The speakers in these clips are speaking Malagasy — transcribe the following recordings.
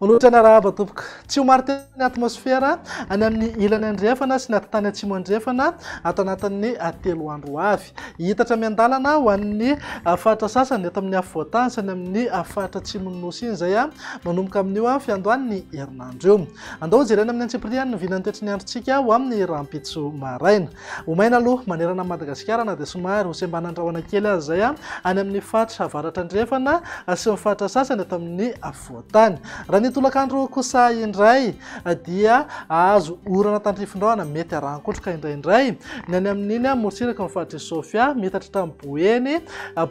Olotrana rahaba tompoko tsy ho maro teny atmosfera any amin'ny ilany andrefana sy ny tany atsimo andrefana ato anatin'ny 3 andro avy. Hitatra miandalana ho an'ny fatra sasany eto amin'ny afovoantany sy ny amin'ny fatra atsimo ny nosy iny izay manomboka amin'io fiandohan'ny herinandro io. Andao jerena amin'ny antsipiriany ny vinany toetry ny androntsika ho amin'ny rahampitso maraina. Ho maina aloha manerana Madagasikara na dia somary ho sembanandrahoana kely azy izay any amin'ny fatra avaratra andrefana sy ny fatra sasany eto amin'ny afovoantany. Raha ny tolakandro kosa indray dia azo orana tandrifin-drahona mety arahankotroka indraindray ny any amin'iny morotsiraka ny faritry Sofia mitatra tamin'ny Boeny,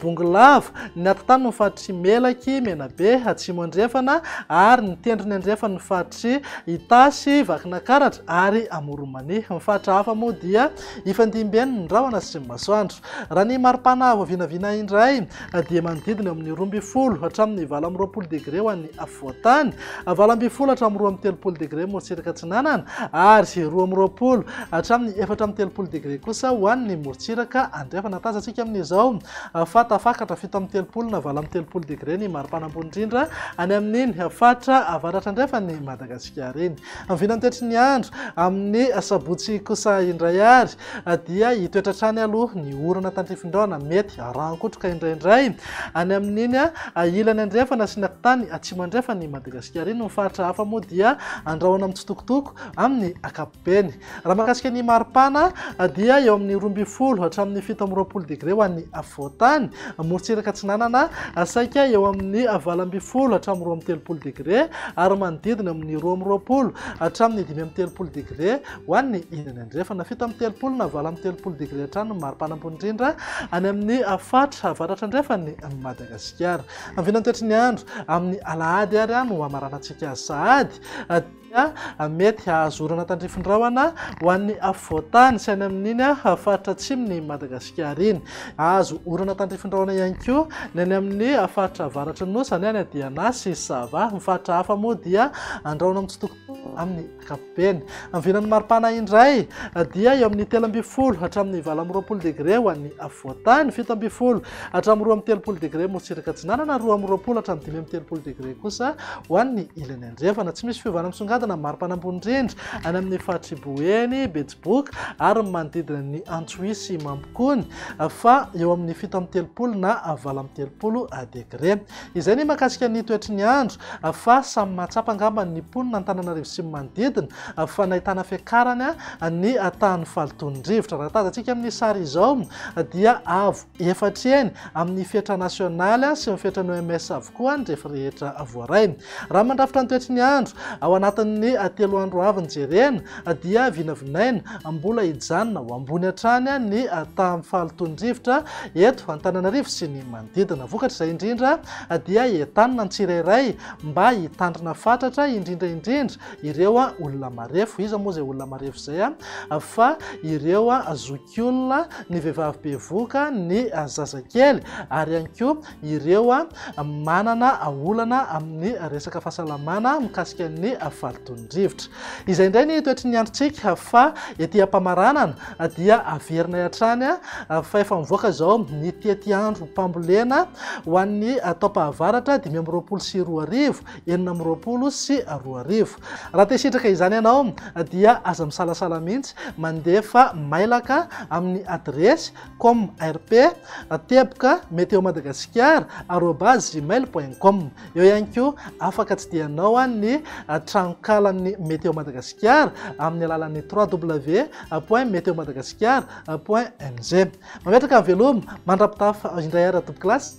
Bongolava, ny atatany ny faritry Melaky, Menabe, Atsimo andrefana ary ny tendrony andrefana ny faritry Itasy, Vakinakaratra ary Amoromani. Ny fatra hafa moa dia ifandimbieny ny rahona sy masoandro. Raha ny maripana voavinavina indray dia manodidina amin'ny 12 hatramin'ny 24 degré ho an'ny afovoantany, 20 hatramin'ny 23 degré morotsiraka atsinanana ary 20 hatramin'ny 430 degré kosa ho an'ny morotsiraka andrefana. Tazantsika amin'izao fatafakatra 7 na 30 degré ny maripana ambony indrindra any amin'iny fatra avaratra andrefany Madagasikara iny. Amin'ny vinany toetry ny andro amin'ny sabotsy kosa indray ary dia hitoetra trany aloha ny orana tandrifin-drahona mety arahankotroka indraindray any amin'iny ilany andrefana sy ny tany atsimo andrefany Madagasikara iny. Ny fatra hafa moa dia andrahoana mitsitokotoko amin'ny ankapobeny. Raha mahakasika ny maripana dia eo amin'ny 12 hatramin'ny 17 degré ho an'ny afovoantany, morotsiraka atsinanana saika eo amin'ny 20 hatramin'ny 23 degré ary manodidina amin'ny 20 hatramin'ny 5 degré ho an'ny ilany andrefana, 17 na 23 degré hatrany ny maripana ambony indrindra any amin'ny fatra avaratra andrefany Madagasikara. Amin'ny vinany toetry ny andro amin'ny alahady ary no hamaranantsika sahady dia mety ahazorana tandrifin-drahona ho an'ny afovoantany sy any amin'iny fatra atsimony Madagasikara iny. Azo orana tandrifin-drahona ihany koa ny any amin'ny fatra avaratra nosy any any Diana sy Sava. Ny fatra hafa moa dia andrahoana mitsitokotoko amin'ny ankapobeny. Amin'ny vinany maripana indray dia eo amin'ny 13 hatramin'ny 20 degré ho an'ny afovoantany, 17 hatramin'ny 23 degré morotsiraka atsinanana, 20 hatramin'ny 15 degré kosa ho an'ny ilany andrefana. Tsy misy fiovana misongadina maripana ambony indrindra any amin'ny faritry Boeny, Betsiboka ary manodidina ny Antsohisy, Mampikony fa eo amin'ny 17 na 23 degré. Izay ny mahakasika ny toetry ny andro fa samy mahatsapa angamba ny ponina Antananarivo sy ny manodidina fa nahitana fiakarany ny tany falitondrivotra. Raha tazantsika amin'ny sary izao dia avo efatra eny amin'ny fihatra nasionaly sy ny fihatran'ny OMS avokoa ny rehetra voaray. Raha mandrafitra ny toetry ny andro ao anatin'ny 3 andro avy ny jerena dia vinavinaina mbola hijanona ho ambony hatrany ny tany falitondrivotra eto Antananarivo sy ny manodidina. Vokatra izay indrindra dia entanina ny tsirairay mba hitandrina fatratra indrindra ireo olona marefo. Iza moa izay olona marefo izay fa ireo zokiolona, ny vehivavy bevoka, ny zazakely ary ihany koa ireo manana olana amin'ny resaka fahasalamana mikasika ny falitondrivotra. Izay indray ny toetry ny androntsika fa ety ampamaranana dia averina hatrany fa efa mivoaka izao ny ety andro mpambolena ho an'ny taopahavaratra 5 sy 20, 9 sy 20. Raha te sitraka izany ianao dia aza misalasala mihitsy mandefa mailaka amin'ny adresy com@teboka-meteo-madagasikara@gmail.com. Eo ihany koa afaka tsidihanao ny tranonkalan'ny Meteo Madagasikara amin'ny alalan'ny www.meteomadagasikara.ng. Mametraka veloma mandrapitafa indray ary tompoko klasy.